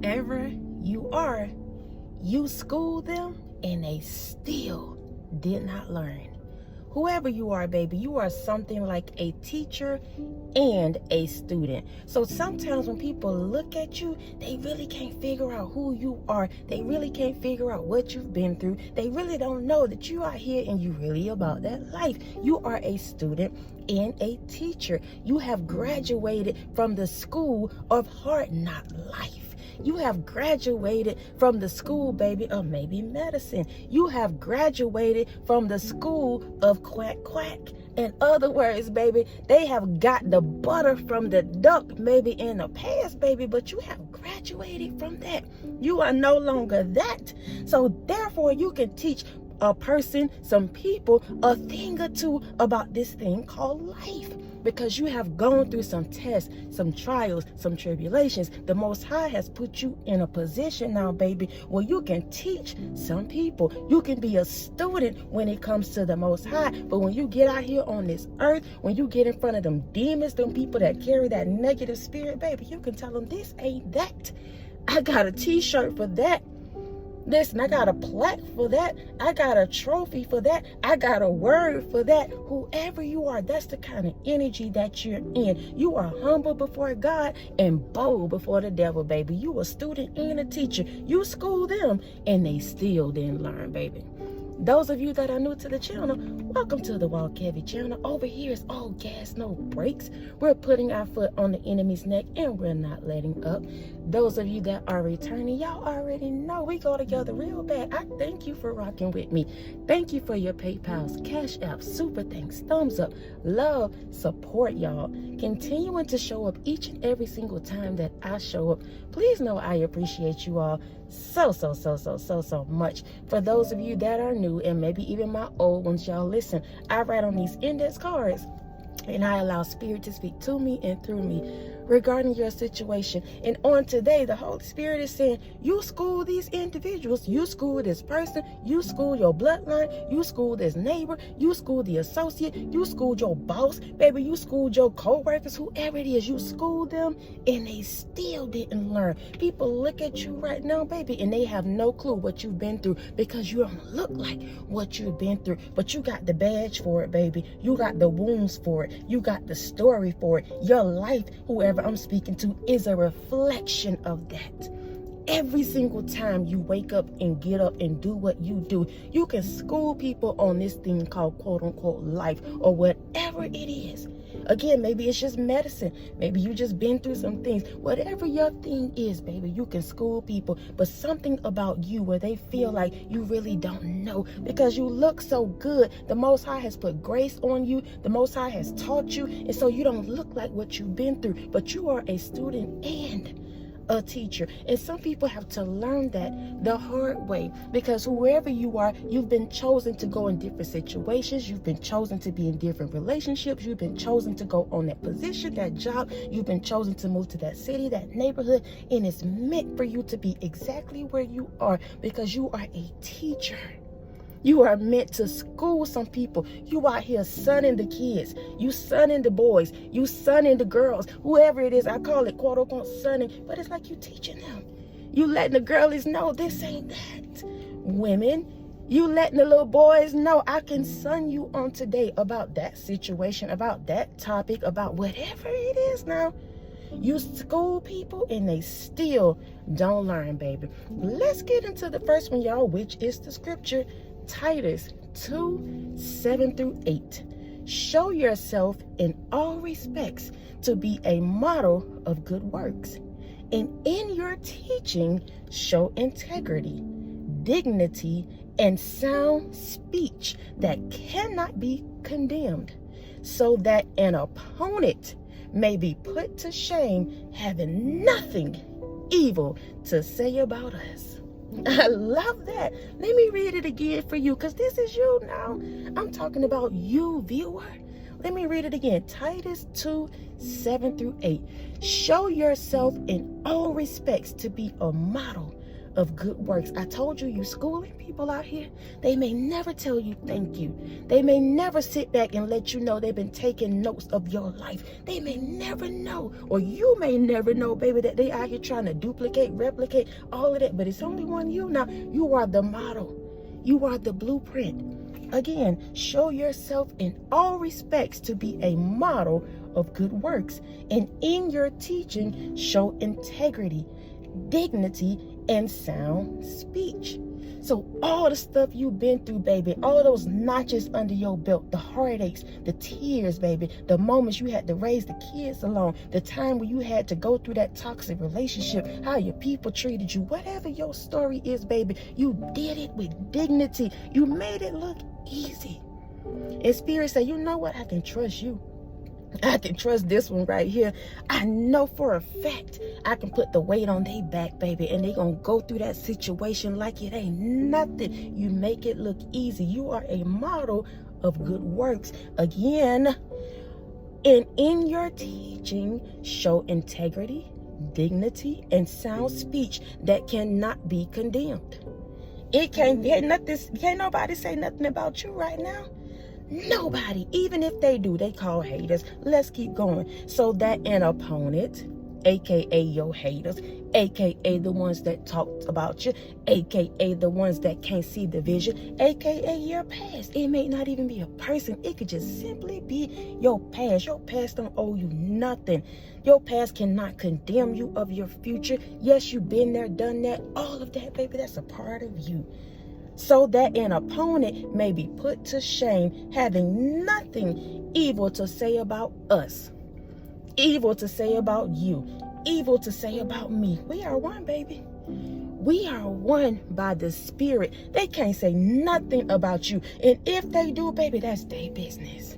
whoever you are, you schooled them and they still did not learn. Whoever you are, baby, you are something like a teacher and a student. So sometimes when people look at you, they really can't figure out who you are. They really can't figure out what you've been through. They really don't know that you are here and you really about that life. You are a student and a teacher. You have graduated from the school of hard knock life. You have graduated from the school, baby, of maybe medicine. You have graduated from the school of quack, quack. In other words, baby, they have got the butter from the duck maybe in the past, baby, but you have graduated from that. You are no longer that. So therefore, you can teach a person, some people, a thing or two about this thing called life, because you have gone through some tests, some trials, some tribulations. The Most High has put you in a position now, baby, where you can teach some people. You can be a student when it comes to the Most High, but when you get out here on this earth, when you get in front of them demons, them people that carry that negative spirit, baby, you can tell them this ain't that. I got a t-shirt for that. Listen, I got a plaque for that. I got a trophy for that. I got a word for that. Whoever you are, that's the kind of energy that you're in. You are humble before God and bold before the devil, baby. You a student and a teacher. You school them and they still didn't learn, baby. Those of you that are new to the channel, welcome to the Walk Heavy channel. Over here is all gas, no brakes. We're putting our foot on the enemy's neck and we're not letting up. Those of you that are returning, y'all already know we go together real bad. I thank you for rocking with me. Thank you for your PayPals, Cashapp, super thanks, thumbs up, love, support, y'all. Continuing to show up each and every single time that I show up. Please know I appreciate you all so much. For those of you that are new and maybe even my old ones, y'all, listen, I write on these index cards and I allow Spirit to speak to me and through me regarding your situation. And on today, the Holy Spirit is saying, you school these individuals, you school this person, you school your bloodline, you school this neighbor, you school the associate, you schooled your boss, baby, you schooled your co-workers, whoever it is, you schooled them and they still didn't learn. People look at you right now, baby, and they have no clue what you've been through because you don't look like what you've been through, but you got the badge for it, baby. You got the wounds for it. You got the story for it. Your life, whoever I'm speaking to, is a reflection of that. Every single time you wake up and get up and do what you do, you can school people on this thing called quote unquote life or whatever it is. Again, maybe it's just medicine. Maybe you just been through some things. Whatever your thing is, baby, you can school people. But something about you where they feel like you really don't know because you look so good. The Most High has put grace on you. The Most High has taught you. And so you don't look like what you've been through. But you are a student and a teacher. And some people have to learn that the hard way because whoever you are, you've been chosen to go in different situations. You've been chosen to be in different relationships. You've been chosen to go on that position, that job. You've been chosen to move to that city, that neighborhood. And it's meant for you to be exactly where you are because you are a teacher. You are meant to school some people. You out here sunning the kids. You sunning the boys. You sunning the girls. Whoever it is, I call it quote unquote sunning. But it's like you teaching them. You letting the girlies know this ain't that. Women, you letting the little boys know I can sun you on today about that situation, about that topic, about whatever it is now. You school people and they still don't learn, baby. Let's get into the first one, y'all, which is the scripture. Titus 2:7-8. Show yourself in all respects to be a model of good works, and in your teaching show integrity, dignity, and sound speech that cannot be condemned, so that an opponent may be put to shame, having nothing evil to say about us. I love that. Let me read it again for you because this is you now. I'm talking about you, viewer. Let me read it again. Titus 2:7-8. Show yourself in all respects to be a model of good works. I told you, you schooling people out here, they may never tell you thank you. They may never sit back and let you know they've been taking notes of your life. They may never know, or you may never know, baby, that they out here trying to duplicate, replicate, all of that. But it's only one you now. You are the model. You are the blueprint. Again, show yourself in all respects to be a model of good works. And in your teaching, show integrity, dignity, and sound speech. So all the stuff you've been through, baby, all those notches under your belt, the heartaches, the tears, baby, the moments you had to raise the kids alone, the time where you had to go through that toxic relationship, how your people treated you, whatever your story is, baby, you did it with dignity. You made it look easy. And Spirit said, you know what? I can trust you. I can trust this one right here. I know for a fact I can put the weight on their back, baby, and they gonna go through that situation like it ain't nothing. You make it look easy. You are a model of good works. Again, and in your teaching, show integrity, dignity, and sound speech that cannot be condemned. Can't nobody say nothing about you right now. Nobody. Even if they do, they call haters. Let's keep going. So that an opponent, aka your haters, aka the ones that talked about you, aka the ones that can't see the vision, aka your past. It may not even be a person. It could just simply be your past. Your past don't owe you nothing. Your past cannot condemn you of your future. Yes, you've been there, done that. All of that, baby, that's a part of you. So that an opponent may be put to shame, having nothing evil to say about us, evil to say about you, evil to say about me. We are one, baby. We are one by the Spirit. They can't say nothing about you. And if they do, baby, that's their business.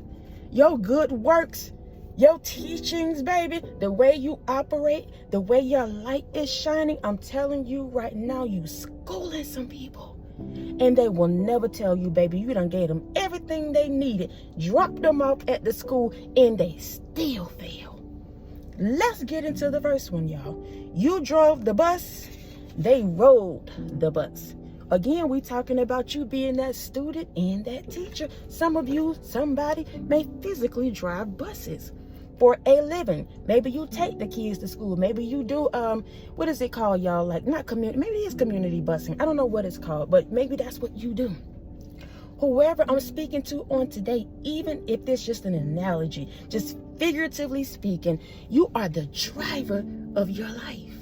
Your good works, your teachings, baby, the way you operate, the way your light is shining, I'm telling you right now, you schooling some people. And they will never tell you, baby, you done gave them everything they needed, dropped them off at the school, and they still fail. Let's get into the first one, y'all. You drove the bus, they rode the bus. Again, we talking about you being that student and that teacher. Some of you, somebody may physically drive buses for a living. Maybe you take the kids to school. Maybe you do, what is it called, y'all? Like, not community, maybe it is community busing. I don't know what it's called, but maybe that's what you do. Whoever I'm speaking to on today, even if it's just an analogy, just figuratively speaking, you are the driver of your life.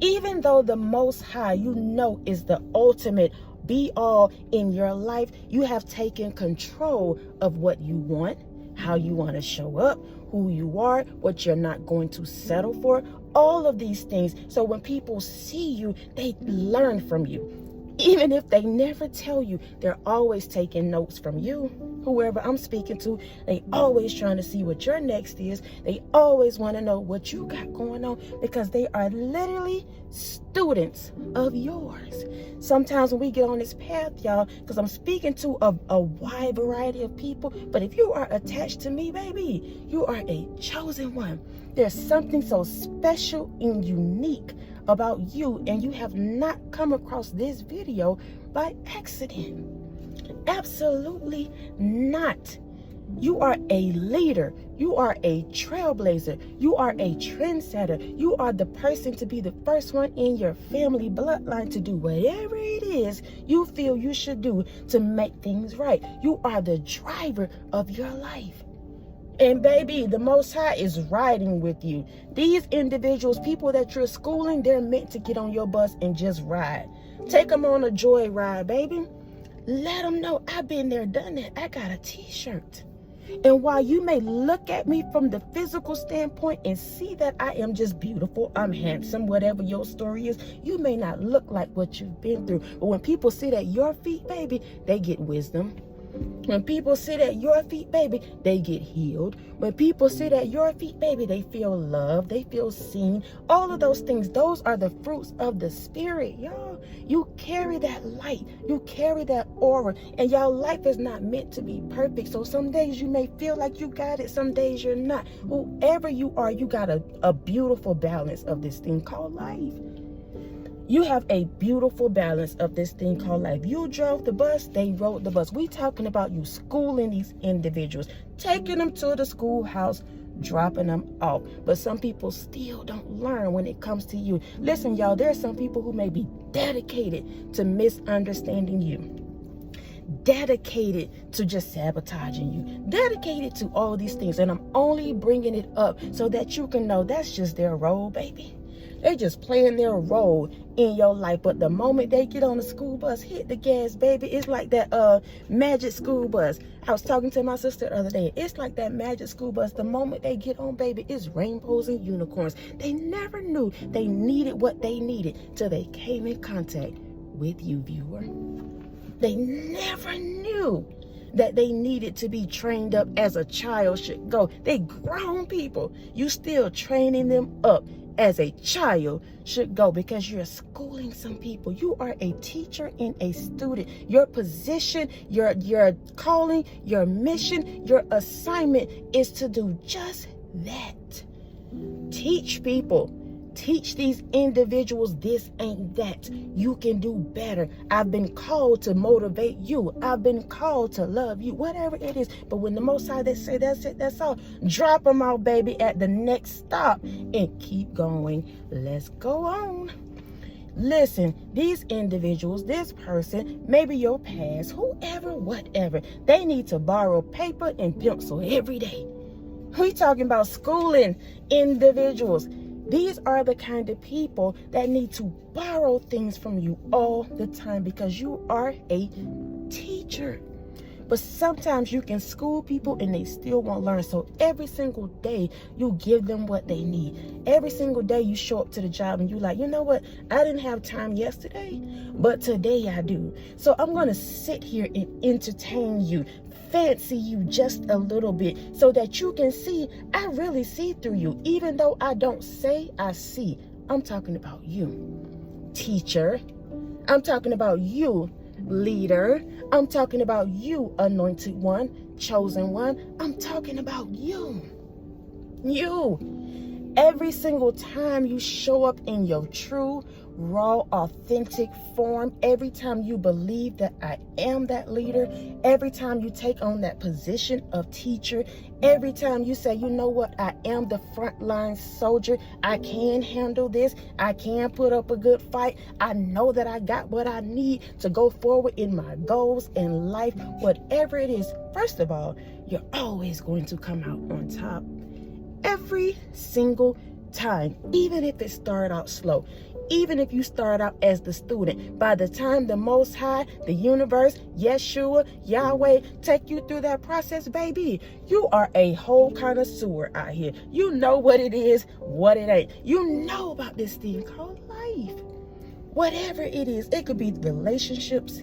Even though the Most High, you know, is the ultimate be all in your life, you have taken control of what you want, how you want to show up, who you are, what you're not going to settle for, all of these things. So when people see you, they learn from you. Even if they never tell you, they're always taking notes from you. Whoever I'm speaking to, they always trying to see what your next is. They always want to know what you got going on, because they are literally students of yours. Sometimes when we get on this path, y'all, because I'm speaking to a wide variety of people, but if you are attached to me, baby, you are a chosen one. There's something so special and unique about you, and you have not come across this video by accident. Absolutely not. You are a leader. You are a trailblazer. You are a trendsetter. You are the person to be the first one in your family bloodline to do whatever it is you feel you should do to make things right. You are the driver of your life. And baby, the Most High is riding with you. These individuals, people that you're schooling, they're meant to get on your bus and just ride. Take them on a joy ride, baby. Let them know I've been there, done that. I got a t-shirt. And while you may look at me from the physical standpoint and see that I am just beautiful, I'm handsome, whatever your story is, you may not look like what you've been through. But when people sit at your feet, baby, they get wisdom. When people sit at your feet, baby, they get healed. When people sit at your feet, baby, they feel loved, they feel seen. All of those things, those are the fruits of the Spirit, y'all. You carry that light, you carry that aura, and y'all life is not meant to be perfect. So some days you may feel like you got it, some days you're not. Whoever you are, you got a beautiful balance of this thing called life. You have a beautiful balance of this thing called life. You drove the bus, they rode the bus. We talking about you schooling these individuals, taking them to the schoolhouse, dropping them off. But some people still don't learn when it comes to you. Listen, y'all, there are some people who may be dedicated to misunderstanding you, dedicated to just sabotaging you, dedicated to all these things. And I'm only bringing it up so that you can know that's just their role, baby. They just playing their role in your life. But the moment they get on the school bus, hit the gas, baby, it's like that magic school bus. I was talking to my sister the other day. It's like that magic school bus. The moment they get on, baby, it's rainbows and unicorns. They never knew they needed what they needed till they came in contact with you, viewer. They never knew that they needed to be trained up as a child should go. They grown people. You still training them up as a child should go, because you're schooling some people. You are a teacher and a student. Your position, your calling, your mission, your assignment is to do just that. Teach people. Teach these individuals this ain't that. You can do better. I've been called to motivate you. I've been called to love you, whatever it is. But when the Most High, they say that's it, that's all, drop them out, baby, at the next stop and keep going. Let's go on. Listen, these individuals, this person, maybe your past, whoever, whatever, they need to borrow paper and pencil every day. We talking about schooling individuals. These are the kind of people that need to borrow things from you all the time, because you are a teacher. But sometimes you can school people and they still won't learn. So every single day you give them what they need. Every single day you show up to the job and you like, you know what? I didn't have time yesterday, but today I do. So I'm going to sit here and entertain you, fancy you just a little bit, so that you can see I really see through you. Even though I don't say I see. I'm talking about you, teacher. I'm talking about you, leader. I'm talking about you, anointed one, chosen one. I'm talking about you. Every single time you show up in your true, raw, authentic form, every time you believe that I am that leader, every time you take on that position of teacher, every time you say, you know what, I am the frontline soldier, I can handle this, I can put up a good fight, I know that I got what I need to go forward in my goals in life, whatever it is, first of all, you're always going to come out on top. Every single time, even if it started out slow, even if you start out as the student, by the time the Most High, the universe, Yeshua, Yahweh take you through that process, baby, you are a whole connoisseur out here. You know what it is, what it ain't. You know about this thing called life. Whatever it is, it could be relationships,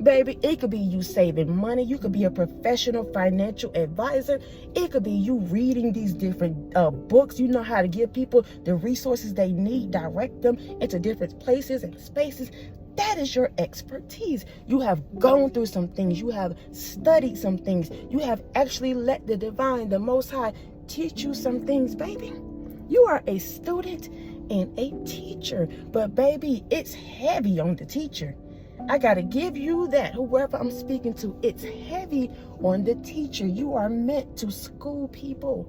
baby. It could be you saving money. You could be a professional financial advisor. It could be you reading these different books. You know how to give people the resources they need, direct them into different places and spaces. That is your expertise. You have gone through some things. You have studied some things. You have actually let the divine, the Most High, teach you some things, baby. You are a student and a teacher. But baby, it's heavy on the teacher. I got to give you that, whoever I'm speaking to, it's heavy on the teacher. You are meant to school people.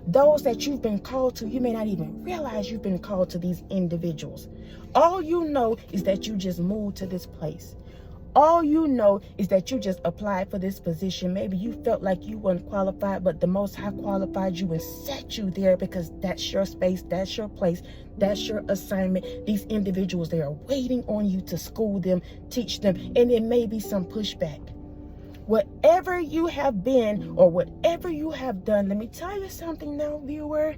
Those that you've been called to, you may not even realize you've been called to these individuals. All you know is that you just moved to this place. All you know is that you just applied for this position. Maybe you felt like you weren't qualified, but the Most High qualified you and set you there because that's your space, that's your place, that's your assignment. These individuals, they are waiting on you to school them, teach them, and there may be some pushback. Whatever you have been or whatever you have done, let me tell you something now, viewer.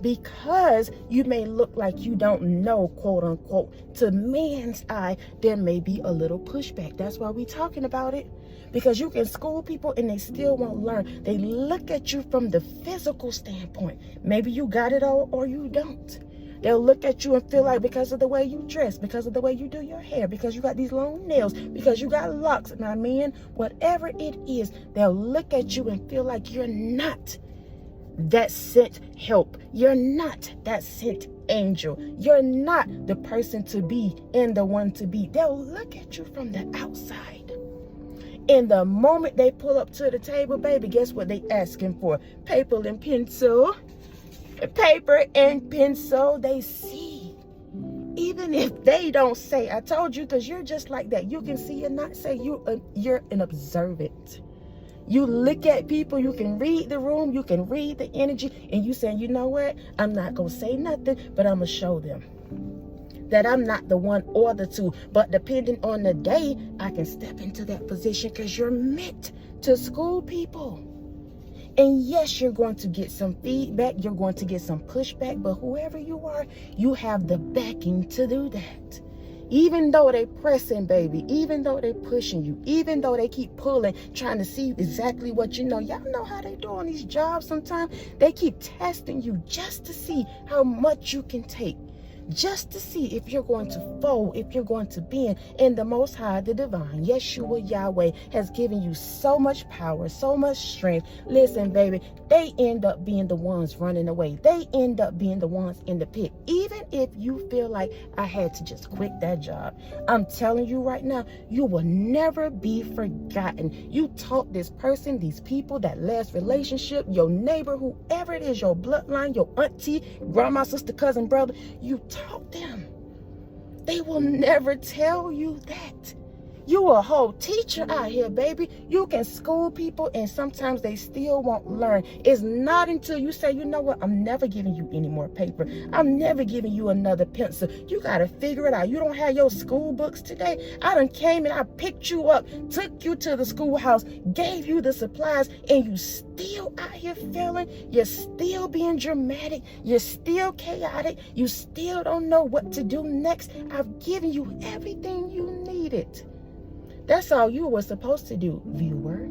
Because you may look like you don't know, quote unquote, to man's eye, there may be a little pushback. That's why we're talking about it. Because you can school people and they still won't learn. They look at you from the physical standpoint. Maybe you got it all or you don't. They'll look at you and feel like because of the way you dress, because of the way you do your hair, because you got these long nails, because you got locks. Now, men, whatever it is, they'll look at you and feel like you're not that sent help. You're not that sent angel. You're not the person to be and the one to be. They'll look at you from the outside. And the moment they pull up to the table, baby, guess what they asking for? Paper and pencil. Paper and pencil. They see. Even if they don't say, I told you, because you're just like that. You can see and not say. You're an observant. You look at people, you can read the room, you can read the energy, and you saying, you know what? I'm not going to say nothing, but I'm going to show them that I'm not the one or the two. But depending on the day, I can step into that position because you're meant to school people. And yes, you're going to get some feedback, you're going to get some pushback, but whoever you are, you have the backing to do that. Even though they pressing, baby, even though they pushing you, even though they keep pulling, trying to see exactly what you know. Y'all know how they do on these jobs sometimes. They keep testing you just to see how much you can take. Just to see if you're going to fold, if you're going to bend. And the Most High, the Divine, Yeshua Yahweh, has given you so much power, so much strength. Listen, baby, they end up being the ones running away. They end up being the ones in the pit. Even if you feel like I had to just quit that job, I'm telling you right now, you will never be forgotten. You taught this person, these people, that last relationship, your neighbor, whoever it is, your bloodline, your auntie, grandma, sister, cousin, brother, you taught them. They will never tell you that. You a whole teacher out here, baby. You can school people and sometimes they still won't learn. It's not until you say, you know what, I'm never giving you any more paper. I'm never giving you another pencil. You got to figure it out. You don't have your school books today. I done came and I picked you up, took you to the schoolhouse, gave you the supplies, and you still out here failing. You're still being dramatic. You're still chaotic. You still don't know what to do next. I've given you everything you needed. That's all you were supposed to do, viewer.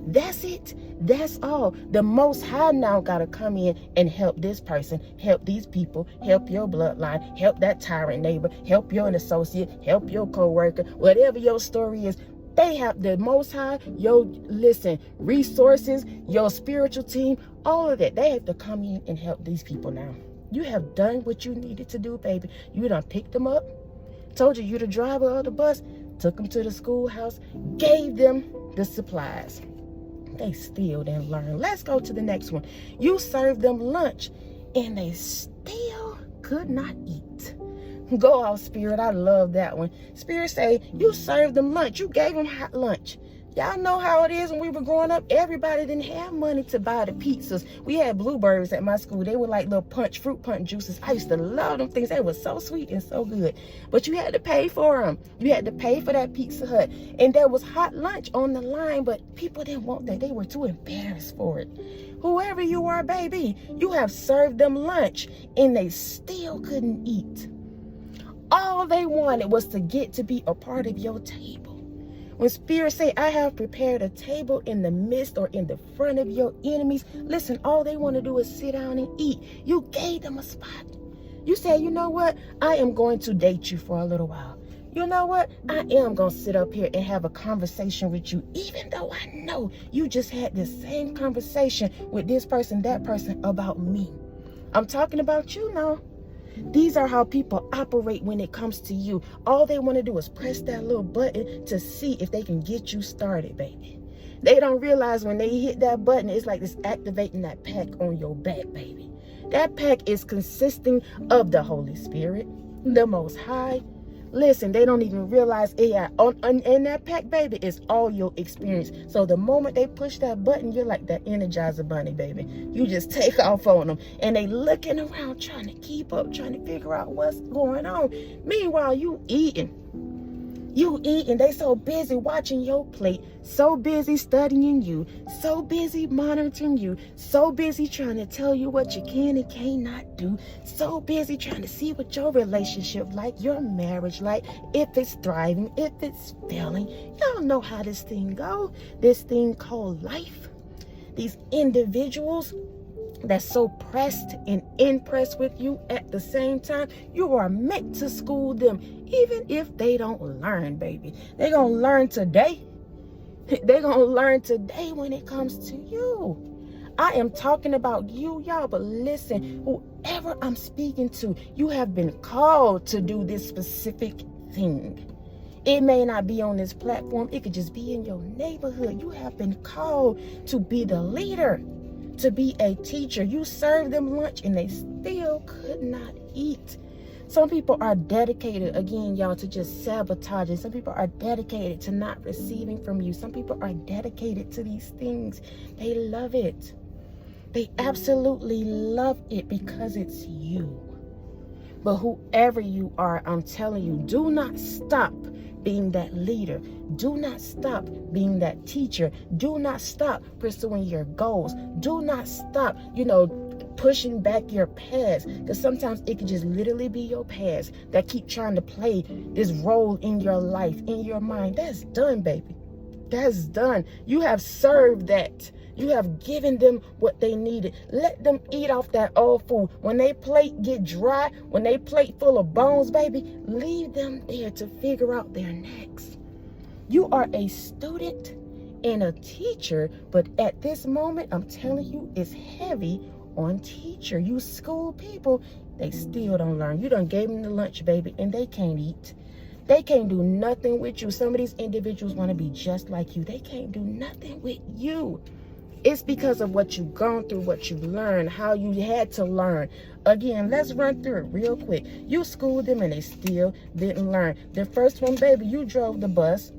That's it. That's all. The Most High now got to come in and help this person, help these people, help your bloodline, help that tyrant neighbor, help your associate, help your co-worker, whatever your story is. They have the Most High, resources, your spiritual team, all of that. They have to come in and help these people now. You have done what you needed to do, baby. You done picked them up, told you the driver of the bus, took them to the schoolhouse, gave them the supplies. They still didn't learn. Let's go to the next one. You served them lunch and they still could not eat. Go off, Spirit. I love that one. Spirit say, you served them lunch. You gave them hot lunch. Y'all know how it is when we were growing up. Everybody didn't have money to buy the pizzas. We had blueberries at my school. They were like little fruit punch juices. I used to love them things. They were so sweet and so good. But you had to pay for them. You had to pay for that Pizza Hut. And there was hot lunch on the line, but people didn't want that. They were too embarrassed for it. Whoever you are, baby, you have served them lunch and they still couldn't eat. All they wanted was to get to be a part of your table. When Spirit say, I have prepared a table in the midst or in the front of your enemies, listen, all they want to do is sit down and eat. You gave them a spot. You said, you know what? I am going to date you for a little while. You know what? I am going to sit up here and have a conversation with you, even though I know you just had the same conversation with this person, that person about me. I'm talking about you now. These are how people operate when it comes to you. All they want to do is press that little button to see if they can get you started, baby. They don't realize when they hit that button, it's like it's activating that pack on your back, baby. That pack is consisting of the Holy Spirit, the Most High. Listen, they don't even realize in that pack, baby, is all your experience. So the moment they push that button, you're like that Energizer Bunny, baby. You just take off on them. And they looking around trying to keep up, trying to figure out what's going on. Meanwhile, you eating. You eating. They so busy watching your plate, so busy studying you, so busy monitoring you, so busy trying to tell you what you can and cannot do, so busy trying to see what your relationship like, your marriage like, if it's thriving, if it's failing. Y'all know how this thing go. This thing called life. These individuals that's so pressed and impressed with you at the same time, you are meant to school them, even if they don't learn, baby. They're going to learn today. They're going to learn today when it comes to you. I am talking about you, y'all. But listen, whoever I'm speaking to, you have been called to do this specific thing. It may not be on this platform. It could just be in your neighborhood. You have been called to be the leader, to be a teacher. You served them lunch and they still could not eat. Some people are dedicated, again, y'all, to just sabotaging. Some people are dedicated to not receiving from you. Some people are dedicated to these things. They love it. They absolutely love it because it's you. But whoever you are, I'm telling you, do not stop being that leader. Do not stop being that teacher. Do not stop pursuing your goals. Do not stop, pushing back your past, because sometimes it can just literally be your past that keep trying to play this role in your life, in your mind. That's done, baby. That's done. You have served that. You have given them what they needed. Let them eat off that old food. When they plate get dry, when they plate full of bones, baby, leave them there to figure out their next. You are a student and a teacher, but at this moment, I'm telling you, it's heavy on teacher. You school people, they still don't learn. You done gave them the lunch, baby, and they can't eat. They can't do nothing with you. Some of these individuals want to be just like you. They can't do nothing with you. It's because of what you've gone through, what you've learned, how you had to learn. Again, let's run through it real quick. You schooled them and they still didn't learn. The first one, baby, you drove the bus.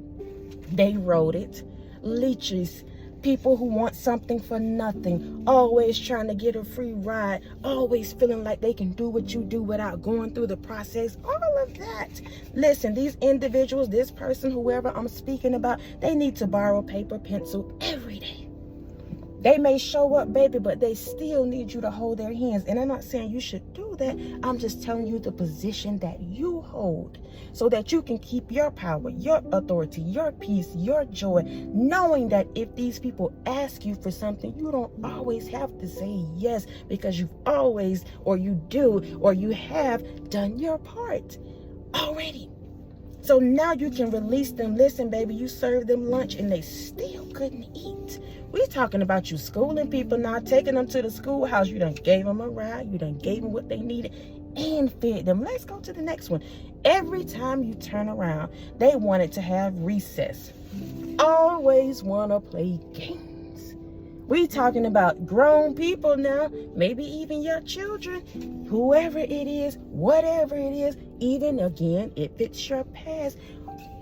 They rode it. Leeches. People who want something for nothing, always trying to get a free ride, always feeling like they can do what you do without going through the process, all of that. Listen, these individuals, this person, whoever I'm speaking about, they need to borrow paper, pencil every day. They may show up, baby, but they still need you to hold their hands. And I'm not saying you should do that. I'm just telling you the position that you hold so that you can keep your power, your authority, your peace, your joy, knowing that if these people ask you for something, you don't always have to say yes, because you've always, or you do, or you have done your part already. So now you can release them. Listen, baby, you served them lunch and they still couldn't eat. We're talking about you schooling people now, taking them to the schoolhouse. You done gave them a ride. You done gave them what they needed and fed them. Let's go to the next one. Every time you turn around, they wanted to have recess. Always want to play games. We talking about grown people now, maybe even your children, whoever it is, whatever it is, even again, if it's your past.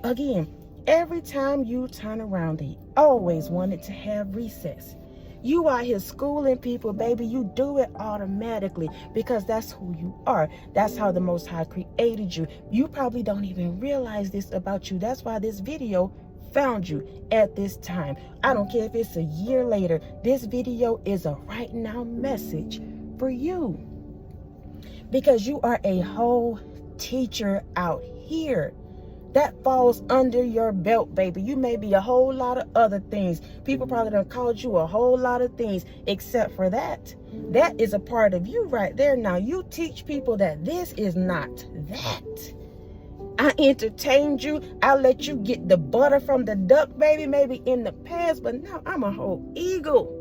Again, every time you turn around, they always wanted to have recess. You are here schooling people, baby. You do it automatically because that's who you are. That's how the Most High created you. You probably don't even realize this about you. That's why this video found you at this time. I don't care if it's a year later. This video is a right now message for you because you are a whole teacher out here. That falls under your belt, baby. You may be a whole lot of other things. People probably done called you a whole lot of things except for that. That is a part of you right there. Now, you teach people that this is not that. I entertained you. I let you get the butter from the duck, baby, maybe in the past, but now I'm a whole eagle.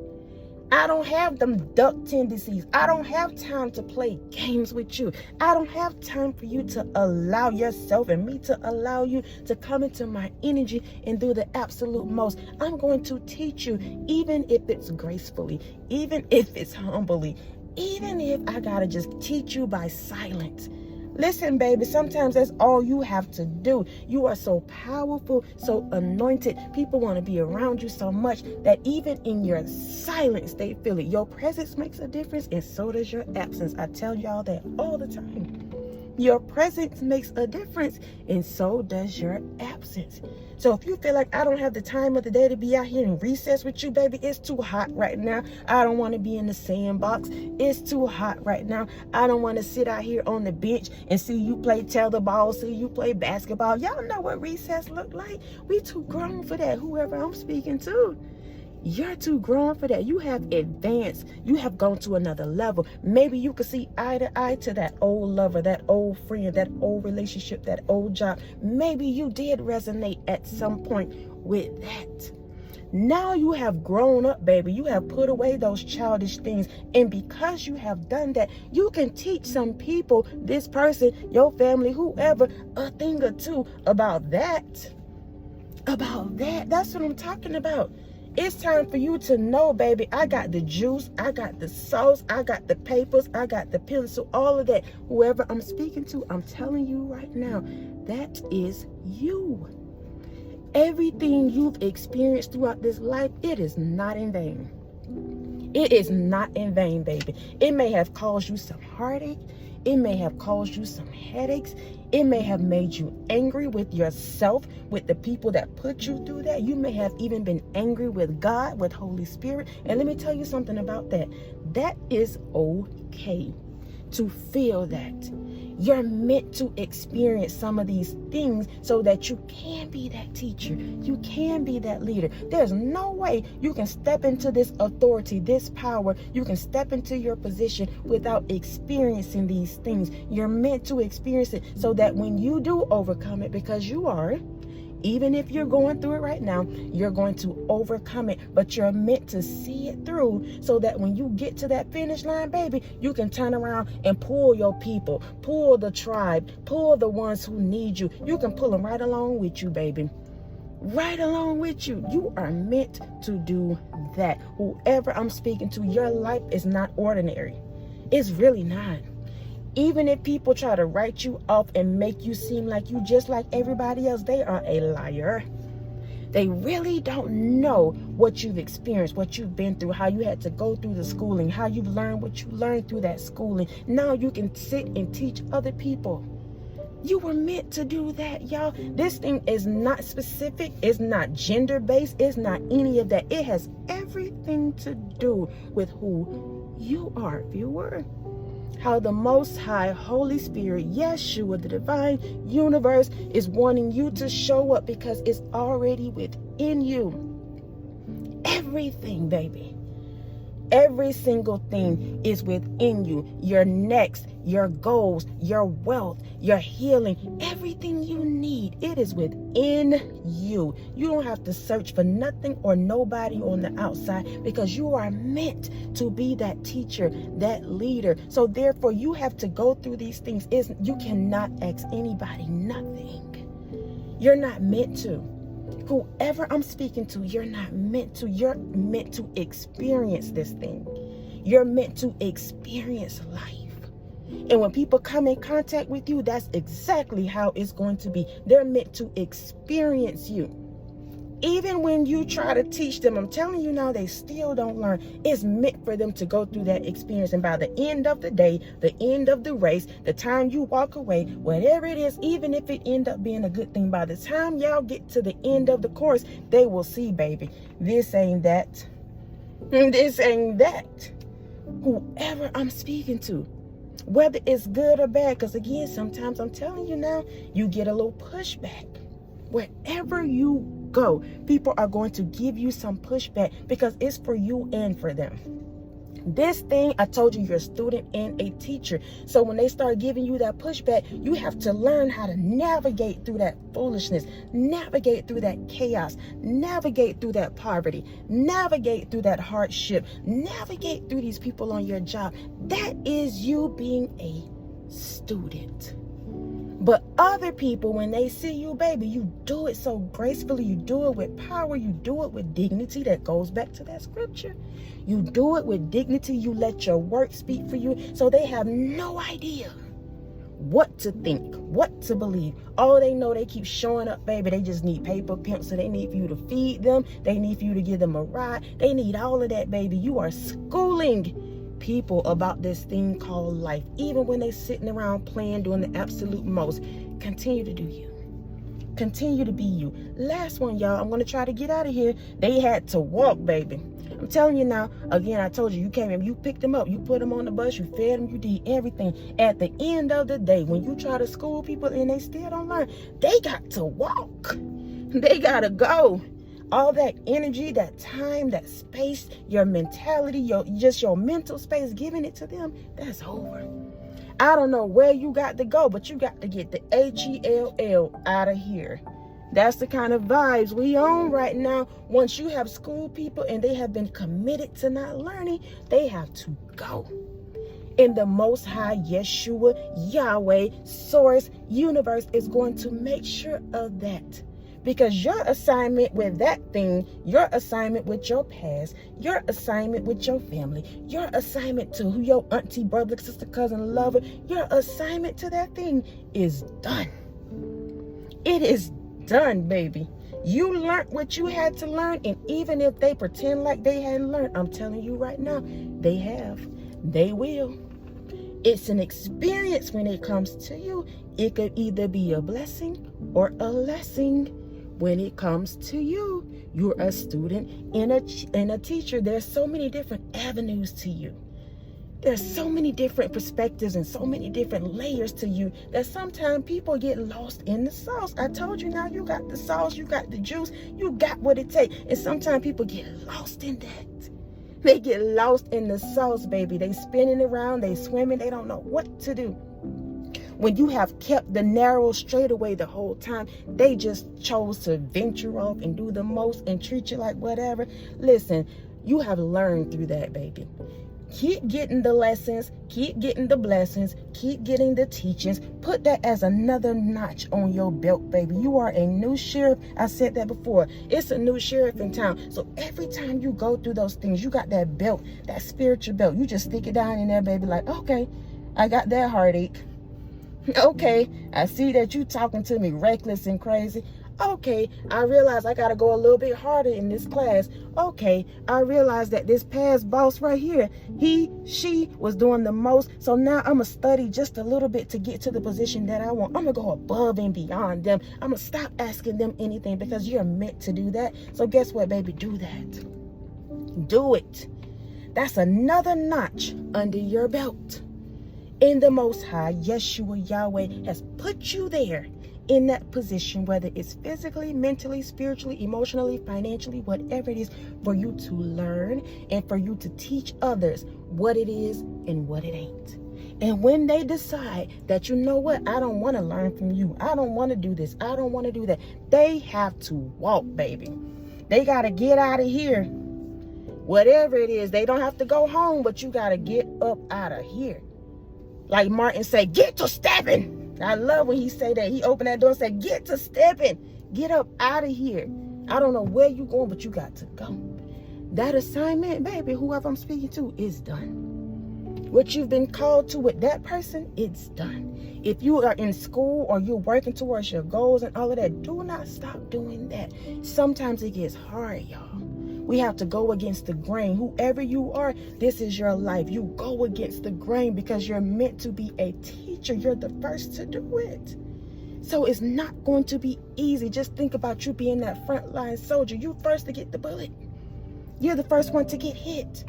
I don't have them duck tendencies. I don't have time to play games with you. I don't have time for you to allow yourself and me to allow you to come into my energy and do the absolute most. I'm going to teach you, even if it's gracefully, even if it's humbly, even if I gotta just teach you by silence. Listen, baby, sometimes that's all you have to do. You are so powerful, so anointed. People want to be around you so much that even in your silence, they feel it. Your presence makes a difference, and so does your absence. I tell y'all that all the time. Your presence makes a difference, and so does your absence. So if you feel like I don't have the time of the day to be out here in recess with you, baby, it's too hot right now. I don't want to be in the sandbox. It's too hot right now. I don't want to sit out here on the bench and see you play tetherball, see you play basketball. Y'all know what recess look like. We too grown for that, whoever I'm speaking to. You're too grown for that. You have advanced. You have gone to another level. Maybe you could see eye to eye to that old lover, that old friend, that old relationship, that old job. Maybe you did resonate at some point with that. Now you have grown up, baby. You have put away those childish things. And because you have done that, you can teach some people, this person, your family, whoever, a thing or two about that. About that. That's what I'm talking about. It's time for you to know, baby, I got the juice, I got the sauce, I got the papers, I got the pencil, all of that. Whoever I'm speaking to, I'm telling you right now, that is you. Everything you've experienced throughout this life, it is not in vain. It is not in vain, baby. It may have caused you some heartache. It may have caused you some headaches. It may have made you angry with yourself, with the people that put you through that. You may have even been angry with God, with Holy Spirit. And let me tell you something about that. That is okay to feel that. You're meant to experience some of these things so that you can be that teacher. You can be that leader. There's no way you can step into this authority, this power. You can step into your position without experiencing these things. You're meant to experience it so that when you do overcome it, because you are, even if you're going through it right now, you're going to overcome it. But you're meant to see it through so that when you get to that finish line, baby, you can turn around and pull your people, pull the tribe, pull the ones who need you. You can pull them right along with you, baby. Right along with you. You are meant to do that. Whoever I'm speaking to, your life is not ordinary. It's really not. Even if people try to write you off and make you seem like you just like everybody else, they are a liar. They really don't know what you've experienced, what you've been through, how you had to go through the schooling, how you've learned what you learned through that schooling. Now you can sit and teach other people. You were meant to do that, y'all. This thing is not specific. It's not gender-based. It's not any of that. It has everything to do with who you are, viewer. How the Most High Holy Spirit, Yeshua, the divine universe, is wanting you to show up because it's already within you. Everything, baby. Every single thing is within you. Your next, your goals, your wealth, your healing, everything you need, it is within you. You don't have to search for nothing or nobody on the outside because you are meant to be that teacher, that leader. So therefore, you have to go through these things. You cannot ask anybody nothing. You're not meant to. Whoever I'm speaking to, you're not meant to. You're meant to experience this thing. You're meant to experience life. And when people come in contact with you, that's exactly how it's going to be. They're meant to experience you. Even when you try to teach them, I'm telling you now, they still don't learn. It's meant for them to go through that experience. And by the end of the day, the end of the race, the time you walk away, whatever it is, even if it end up being a good thing, by the time y'all get to the end of the course, they will see, baby, this ain't that. This ain't that. Whoever I'm speaking to, whether it's good or bad, because again, sometimes I'm telling you now, you get a little pushback. Wherever you go, people are going to give you some pushback because it's for you and for them. This thing, I told you, you're a student and a teacher. So when they start giving you that pushback, you have to learn how to navigate through that foolishness, navigate through that chaos, navigate through that poverty, navigate through that hardship, navigate through these people on your job. That is you being a student. But other people, when they see you, baby, you do it so gracefully. You do it with power. You do it with dignity. That goes back to that scripture. You do it with dignity. You let your work speak for you. So they have no idea what to think, what to believe. All they know, they keep showing up, baby. They just need paper, pencil. They need for you to feed them. They need for you to give them a ride. They need all of that, baby. You are schooling people about this thing called life. Even when they're sitting around playing, doing the absolute most, continue to do you. Continue to be you. Last one, y'all. I'm going to try to get out of here. They had to walk, baby. I'm telling you now, again, I told you, you came in, you picked them up, you put them on the bus, you fed them, you did everything. At the end of the day, when you try to school people and they still don't learn, they got to walk. They got to go. All that energy, that time, that space, your mentality, your mental space, giving it to them, that's over. I don't know where you got to go, but you got to get the HELL out of here. That's the kind of vibes we on right now. Once you have school people and they have been committed to not learning, they have to go. In the Most High, Yeshua, Yahweh, Source, Universe is going to make sure of that. Because your assignment with that thing, your assignment with your past, your assignment with your family, your assignment to who your auntie, brother, sister, cousin, lover, your assignment to that thing is done. It is done, baby. You learned what you had to learn, and even if they pretend like they hadn't learned, I'm telling you right now, they have. They will. It's an experience when it comes to you. It could either be a blessing or a lesson. When it comes to you, you're a student and a teacher. There's so many different avenues to you. There's so many different perspectives and so many different layers to you that sometimes people get lost in the sauce. I told you, now you got the sauce, you got the juice, you got what it takes. And sometimes people get lost in that. They get lost in the sauce, baby. They spinning around, they swimming, they don't know what to do. When you have kept the narrow straightaway the whole time, they just chose to venture off and do the most and treat you like whatever. Listen, you have learned through that, baby. Keep getting the lessons, keep getting the blessings, keep getting the teachings. Put that as another notch on your belt, baby. You are a new sheriff. I said that before. It's a new sheriff in town. So every time you go through those things, you got that belt, that spiritual belt. You just stick it down in there, baby, like, okay, I got that heartache. Okay, I see that you talking to me reckless and crazy. Okay, I realize I got to go a little bit harder in this class. Okay, I realize that this past boss right here, she was doing the most. So now I'm going to study just a little bit to get to the position that I want. I'm going to go above and beyond them. I'm going to stop asking them anything because you're meant to do that. So guess what, baby? Do that. Do it. That's another notch under your belt. In the Most High, Yeshua, Yahweh has put you there in that position, whether it's physically, mentally, spiritually, emotionally, financially, whatever it is, for you to learn and for you to teach others what it is and what it ain't. And when they decide that, you know what, I don't want to learn from you, I don't want to do this, I don't want to do that, they have to walk, baby. They got to get out of here. Whatever it is, they don't have to go home, but you got to get up out of here. Like Martin say, get to stepping. I love when he say that. He opened that door and said, get to stepping. Get up out of here. I don't know where you going, but you got to go. That assignment, baby, whoever I'm speaking to, is done. What you've been called to with that person, it's done. If you are in school or you're working towards your goals and all of that, do not stop doing that. Sometimes it gets hard, y'all. We have to go against the grain. Whoever you are, this is your life. You go against the grain because you're meant to be a teacher. You're the first to do it. So it's not going to be easy. Just think about you being that frontline soldier. You first to get the bullet. You're the first one to get hit.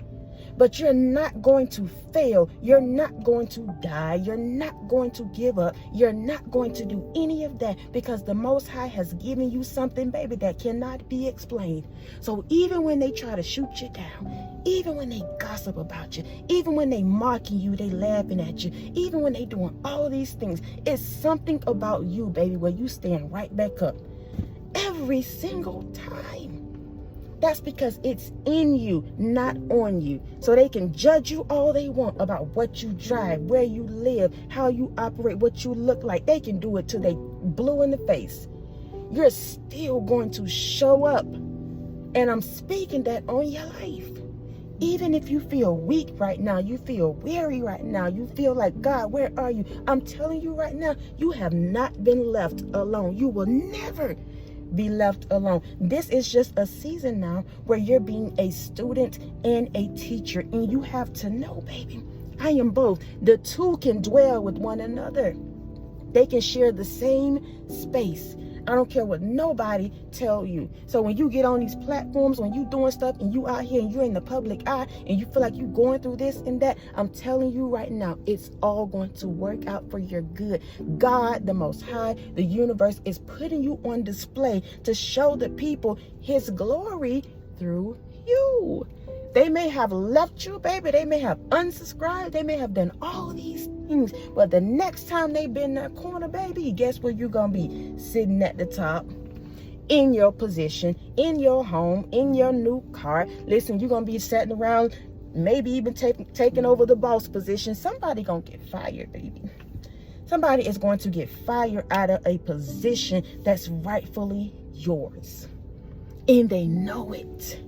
But you're not going to fail. You're not going to die. You're not going to give up. You're not going to do any of that because the Most High has given you something, baby, that cannot be explained. So even when they try to shoot you down, even when they gossip about you, even when they mocking you, they laughing at you, even when they doing all these things, it's something about you, baby, where you stand right back up every single time. That's because it's in you, not on you. So they can judge you all they want about what you drive, where you live, how you operate, what you look like. They can do it till they blue in the face. You're still going to show up. And I'm speaking that on your life. Even if you feel weak right now, you feel weary right now, you feel like, God, where are you? I'm telling you right now, you have not been left alone. You will never be left alone. This is just a season now where you're being a student and a teacher, and you have to know, baby, I am both. The two can dwell with one another. They can share the same space. I don't care what nobody tell you. So when you get on these platforms, when you doing stuff and you out here and you're in the public eye and you feel like you're going through this and that, I'm telling you right now, it's all going to work out for your good. God, the Most High, the universe is putting you on display to show the people his glory through you. They may have left you, baby. They may have unsubscribed. They may have done all these things. But the next time they bend that corner, baby, guess where you're going to be? Sitting at the top. in your position, in your home, in your new car. Listen, you're going to be sitting around, maybe even taking over the boss position. Somebody going to get fired, baby. Somebody is going to get fired out of a position that's rightfully yours. And they know it.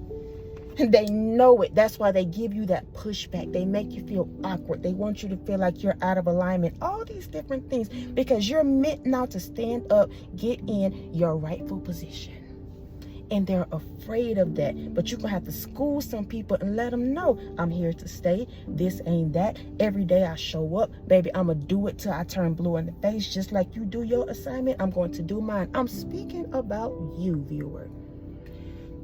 They know it. That's why they give you that pushback. They make you feel awkward. They want you to feel like you're out of alignment. All these different things, because you're meant now to stand up, get in your rightful position. And they're afraid of that. But you're going to have to school some people and let them know, I'm here to stay. This ain't that. Every day I show up, baby, I'm going to do it till I turn blue in the face. Just like you do your assignment, I'm going to do mine. I'm speaking about you, viewer.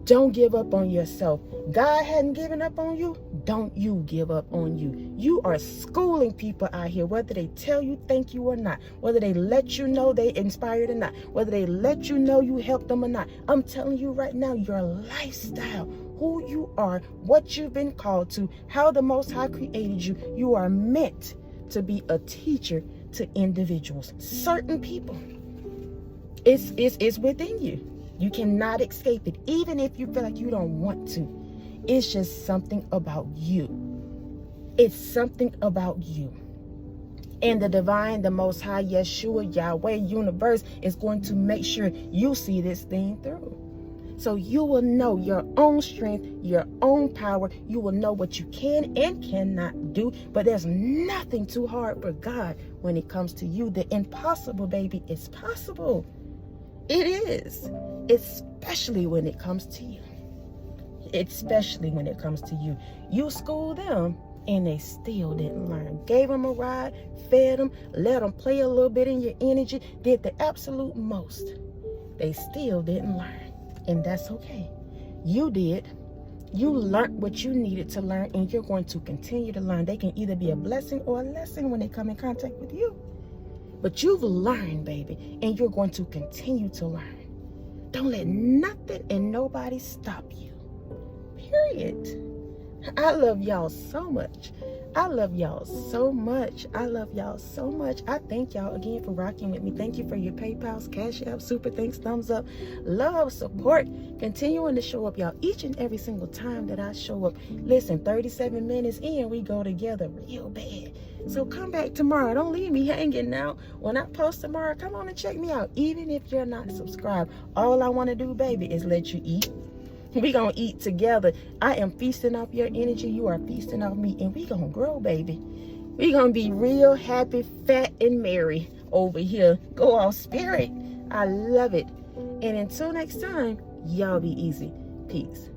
Don't give up on yourself. God hadn't given up on you. Don't you give up on you. You are schooling people out here, whether they tell you thank you or not, whether they let you know they inspired or not, whether they let you know you helped them or not. I'm telling you right now, your lifestyle, who you are, what you've been called to, how the Most High created you, you are meant to be a teacher to individuals, certain people. It's within you. You cannot escape it, even if you feel like you don't want to. It's just something about you. It's something about you. And the divine, the Most High, Yeshua, Yahweh, universe is going to make sure you see this thing through. So you will know your own strength, your own power. You will know what you can and cannot do. But there's nothing too hard for God when it comes to you. The impossible, baby, is possible. It is, especially when it comes to you. Especially when it comes to you. You schooled them and they still didn't learn. Gave them a ride, fed them, let them play a little bit in your energy, did the absolute most. They still didn't learn. And that's okay. You did. You learned what you needed to learn, and you're going to continue to learn. They can either be a blessing or a lesson when they come in contact with you. But you've learned, baby, and you're going to continue to learn. Don't let nothing and nobody stop you. Period. I love y'all so much. I love y'all so much. I love y'all so much. I thank y'all again for rocking with me. Thank you for your PayPals, Cashapp, super thanks, thumbs up, love, support, continuing to show up, y'all, each and every single time that I show up. Listen, 37 minutes in, we go together real bad. So come back tomorrow. Don't leave me hanging now. When I post tomorrow, come on and check me out. Even if you're not subscribed, all I want to do, baby, is let you eat. We gonna eat together. I am feasting off your energy. You are feasting off me. And we gonna grow, baby. We gonna be real happy, fat, and merry over here. Go off spirit. I love it. And until next time, y'all be easy. Peace.